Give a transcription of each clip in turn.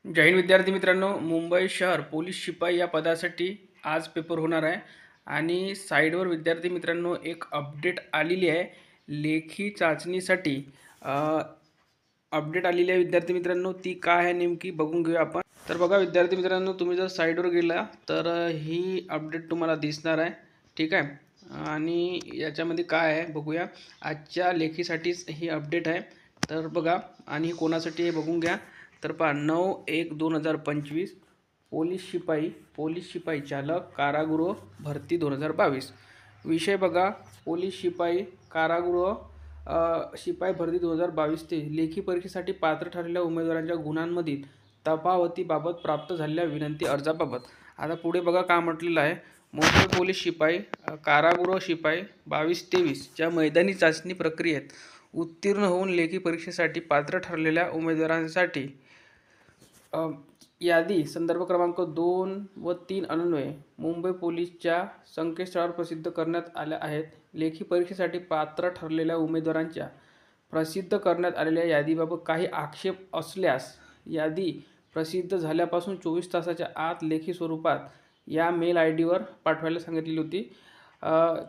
जय हिंद विद्यार्थी मित्रांनो, मुंबई शहर पोलीस शिपाई या पदासाठी आज पेपर होणार आहे आणि साईडवर विद्यार्थी मित्रांनो एक अपडेट आलेली आहे लेखी चाचणीसाठी. अपडेट आलेली आहे विद्यार्थी मित्रांनो, ती काय आहे नेमकी बघून घेऊया आपण. तर बघा विद्यार्थी मित्रांनो, तुम्ही जर साईडवर गेला तर ही अपडेट तुम्हाला दिसणार आहे, ठीक आहे. आणि याच्यामध्ये काय आहे बघूया. आजच्या लेखीसाठीच ही अपडेट आहे. तर बघा, आणि कोणासाठी आहे बघून घ्या. तर पहा, 9/1/2025 पोलीस शिपाई चालक कारागृह भरती 2022. विषय बघा, पोलीस शिपाई कारागृह शिपाई भरती 2022 ते लेखी परीक्षेसाठी पात्र ठरलेल्या उमेदवारांच्या गुणांमधील तफावतीबाबत प्राप्त झालेल्या विनंती अर्जाबाबत. आता पुढे बघा काय म्हटलेलं आहे. मुंबई पोलीस शिपाई कारागृह शिपाई 22-23 च्या मैदानी चाचणी प्रक्रियेत उत्तीर्ण होऊन लेखी परीक्षेसाठी पात्र ठरलेल्या उमेदवारांसाठी यादी संदर्भ क्रमांक 2 व 3 अन्वये मुंबई पोलीसच्या संकेतस्थळावर प्रसिद्ध करण्यात आल्या आहेत. लेखी परीक्षेसाठी पात्र ठरलेल्या उमेदवारांच्या प्रसिद्ध करण्यात आलेल्या यादीबाबत काही आक्षेप असल्यास यादी प्रसिद्ध झाल्यापासून 24 तासाच्या आत लेखी स्वरूपात या मेल ID वर पाठवायला सांगितलेली होती.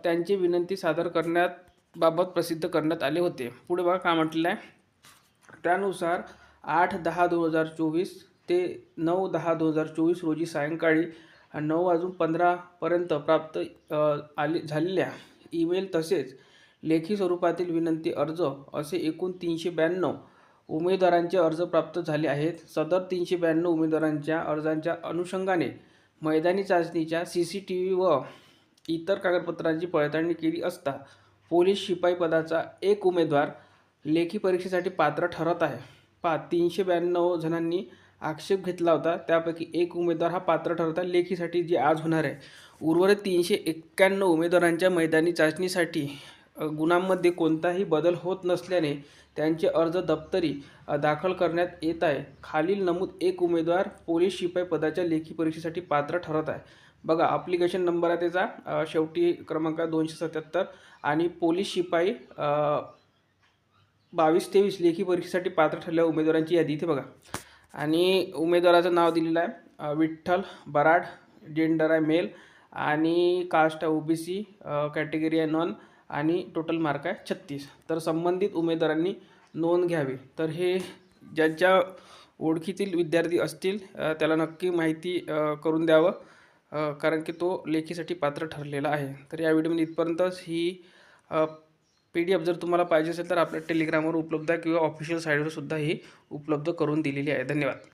त्यांची विनंती सादर करण्याबाबत प्रसिद्ध करण्यात आले होते. पुढे बघा काय म्हटलेलं आहे. त्यानुसार 8/10/2024 ते 9/10/2024 रोजी सायंकाळी 9:15 पर्यंत प्राप्त झालेल्या ईमेल तसेच लेखी स्वरूपातील विनंती अर्ज असे एकूण 392 उमेदवारांचे अर्ज प्राप्त झाले आहेत. सदर 392 उमेदवारांच्या अर्जांच्या अनुषंगाने मैदानी चाचणीच्या CCTV व इतर कागदपत्रांची पडताळणी केली असता पोलीस शिपाई पदाचा एक उमेदवार लेखी परीक्षेसाठी पात्र ठरत आहे. 392 जणांनी आक्षेप घेतला होता, त्यापैकी एक उमेदवार हा पात्र ठरत आहे लेखीसाठी, जे आज होणार आहे. उर्वरित 391 उमेदवारांच्या मैदानी चाचणीसाठी गुणांमध्ये कोणताही बदल होत नसल्याने त्यांचे अर्ज दप्तरी दाखल करण्यात येत आहे. खालील नमूद एक उमेदवार पोलीस शिपाई पदाच्या लेखी परीक्षेसाठी पात्र ठरत आहे. बघा, ॲप्लिकेशन नंबर आहे त्याचा शेवटी क्रमांक 277 आणि पोलीस शिपाई 22-23 लेखी परीक्षेसाठी पात्र ठरलेल्या उमेदवारांची यादी इथे बघा. आणि उमेदवाराचं नाव दिलेलं आहे विठ्ठल बराड, जेंडर आहे मेल आणि कास्ट आहे OBC, कॅटेगरी आहे नॉन आणि टोटल मार्क आहे 36. तर संबंधित उमेदवारांनी नोंद घ्यावी. तर हे ज्यांच्या ओळखीतील विद्यार्थी असतील त्याला नक्की माहिती करून द्यावं, कारण की तो लेखीसाठी पात्र ठरलेला आहे. तर या व्हिडिओमध्ये इथपर्यंतच. ही PDF जर तुम्हाला पाहिजे असेल तर आपल्या टेलिग्रामवर उपलब्ध आहे किंवा ऑफिशियल साईटवर सुद्धा ही उपलब्ध करून दिलेली आहे. धन्यवाद.